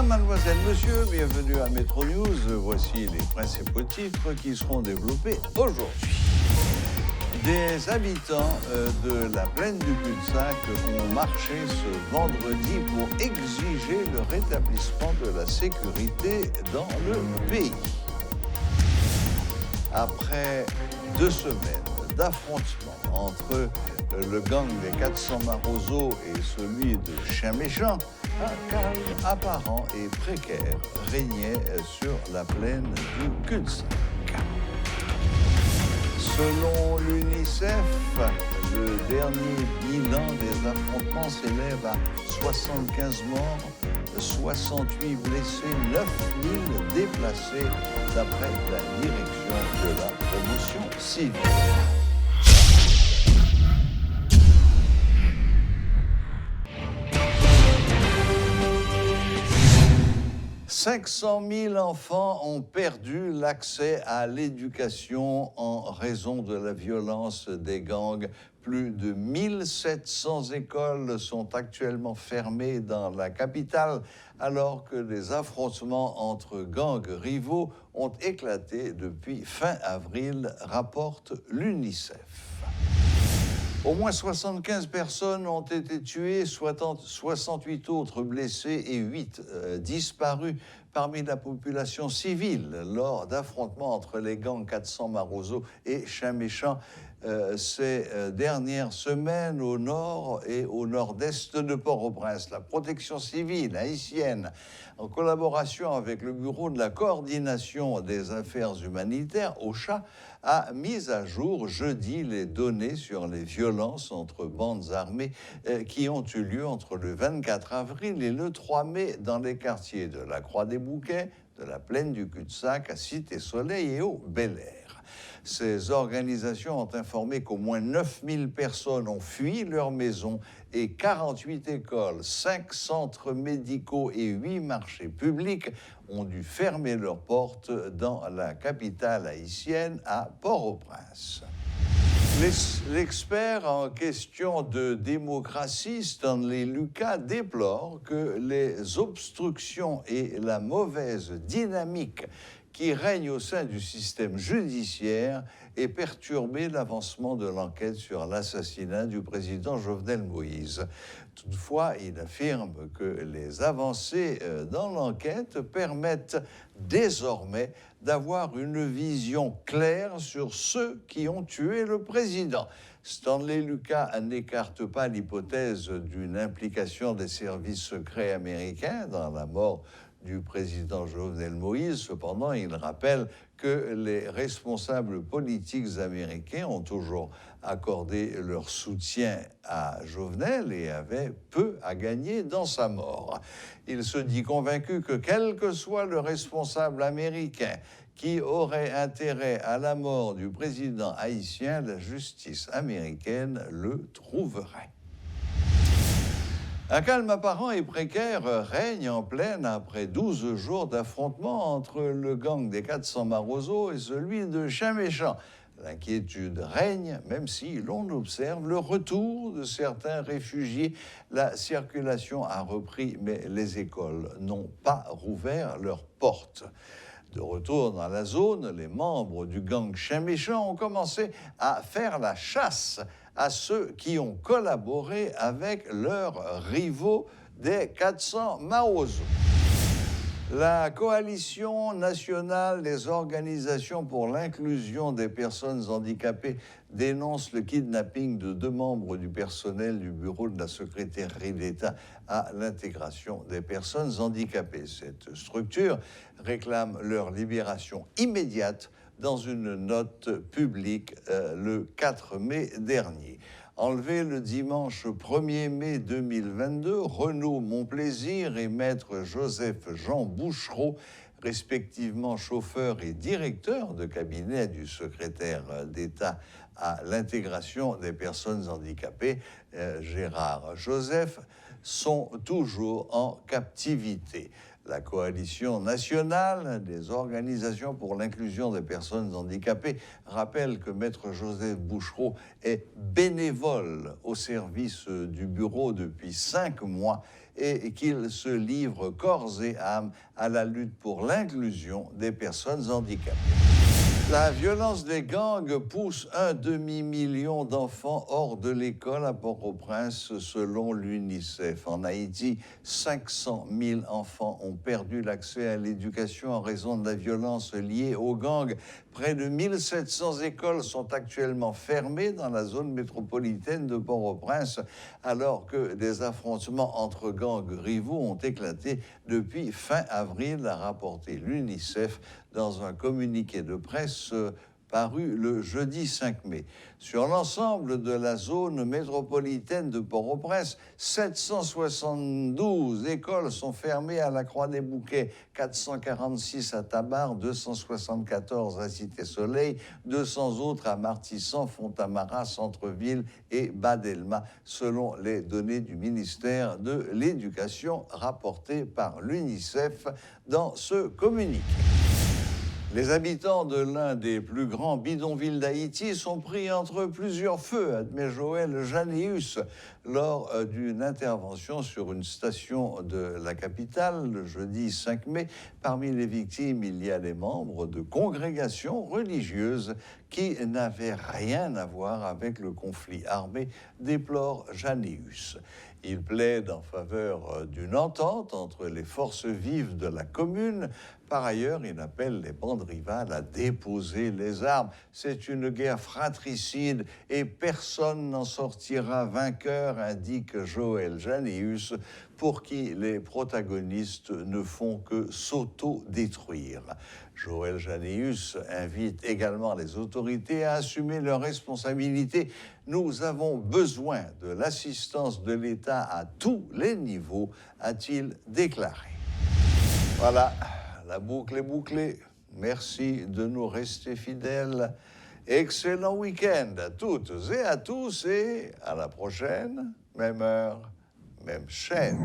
Mademoiselle, monsieur, bienvenue à Metro News. Voici les principaux titres qui seront développés aujourd'hui. Des habitants de la plaine du cul-de-sac ont marché ce vendredi pour exiger le rétablissement de la sécurité dans le pays. Après 2 semaines d'affrontement entre le gang des 400 Marozo et celui de Chien Méchant, un calme apparent et précaire régnait sur la plaine du cul-de-sac. Selon l'UNICEF, le dernier bilan des affrontements s'élève à 75 morts, 68 blessés, 9000 déplacés, d'après la direction de la promotion civile. 500 000 enfants ont perdu l'accès à l'éducation en raison de la violence des gangs. Plus de 1700 écoles sont actuellement fermées dans la capitale, alors que des affrontements entre gangs rivaux ont éclaté depuis fin avril, rapporte l'UNICEF. Au moins 75 personnes ont été tuées, 68 autres blessées et 8 disparus parmi la population civile lors d'affrontements entre les gangs 400 Marozo et Chien Méchant ces dernières semaines au nord et au nord-est de Port-au-Prince. La protection civile haïtienne, en collaboration avec le Bureau de la coordination des affaires humanitaires, OCHA, a mis à jour jeudi les données sur les violences entre bandes armées qui ont eu lieu entre le 24 avril et le 3 mai dans les quartiers de la Croix-des-Bouquets, de la plaine du cul-de-sac, à Cité-Soleil et au Bel-Air. Ces organisations ont informé qu'au moins 9000 personnes ont fui leur maison et 48 écoles, 5 centres médicaux et 8 marchés publics ont dû fermer leurs portes dans la capitale haïtienne, à Port-au-Prince. L'expert en question de démocratie, Stanley Lucas, déplore que les obstructions et la mauvaise dynamique qui règne au sein du système judiciaire et perturbé l'avancement de l'enquête sur l'assassinat du président Jovenel Moïse. Toutefois, il affirme que les avancées dans l'enquête permettent désormais d'avoir une vision claire sur ceux qui ont tué le président. Stanley Lucas n'écarte pas l'hypothèse d'une implication des services secrets américains dans la mort du président Jovenel Moïse. Cependant, il rappelle que les responsables politiques américains ont toujours accordé leur soutien à Jovenel et avaient peu à gagner dans sa mort. Il se dit convaincu que quel que soit le responsable américain qui aurait intérêt à la mort du président haïtien, la justice américaine le trouverait. Un calme apparent et précaire règne en plaine après 12 jours d'affrontement entre le gang des 400 Marozo et celui de Chien Méchant. L'inquiétude règne, même si l'on observe le retour de certains réfugiés. La circulation a repris, mais les écoles n'ont pas rouvert leurs portes. De retour dans la zone, les membres du gang Chien Méchant ont commencé à faire la chasse à ceux qui ont collaboré avec leurs rivaux des 400 Marozo. La coalition nationale des organisations pour l'inclusion des personnes handicapées dénonce le kidnapping de 2 membres du personnel du bureau de la secrétaire d'État à l'intégration des personnes handicapées. Cette structure réclame leur libération immédiate dans une note publique le 4 mai dernier. Enlevé le dimanche 1er mai 2022, Renaud Monplaisir et maître Joseph-Jean Bouchereau, respectivement chauffeur et directeur de cabinet du secrétaire d'État à l'intégration des personnes handicapées, Gérard Joseph, sont toujours en captivité. La coalition nationale des organisations pour l'inclusion des personnes handicapées rappelle que Maître Joseph Bouchereau est bénévole au service du bureau depuis 5 mois et qu'il se livre corps et âme à la lutte pour l'inclusion des personnes handicapées. La violence des gangs pousse 1/2 million d'enfants hors de l'école à Port-au-Prince, selon l'UNICEF. En Haïti, 500 000 enfants ont perdu l'accès à l'éducation en raison de la violence liée aux gangs. Près de 1700 écoles sont actuellement fermées dans la zone métropolitaine de Port-au-Prince, alors que des affrontements entre gangs rivaux ont éclaté depuis fin avril, a rapporté l'UNICEF dans un communiqué de presse paru le jeudi 5 mai. Sur l'ensemble de la zone métropolitaine de Port-au-Prince, 772 écoles sont fermées à la Croix-des-Bouquets, 446 à Tabar, 274 à Cité-Soleil, 200 autres à Martissan, Fontamara, Centre-Ville et Bas-Delma, selon les données du ministère de l'Éducation rapportées par l'UNICEF dans ce communiqué. Les habitants de l'un des plus grands bidonvilles d'Haïti sont pris entre plusieurs feux, admet Joël Janéus, lors d'une intervention sur une station de la capitale le jeudi 5 mai. Parmi les victimes, il y a des membres de congrégations religieuses qui n'avaient rien à voir avec le conflit armé, déplore Janéus. Il plaide en faveur d'une entente entre les forces vives de la commune. Par ailleurs, il appelle les bandes rivales à déposer les armes. C'est une guerre fratricide et personne n'en sortira vainqueur, indique Joël Janéus, pour qui les protagonistes ne font que s'auto-détruire. Joël Janéus invite également les autorités à assumer leurs responsabilités. Nous avons besoin de l'assistance de l'État à tous les niveaux, a-t-il déclaré. Voilà, la boucle est bouclée. Merci de nous rester fidèles. Excellent week-end à toutes et à tous et à la prochaine, même heure, même chaîne.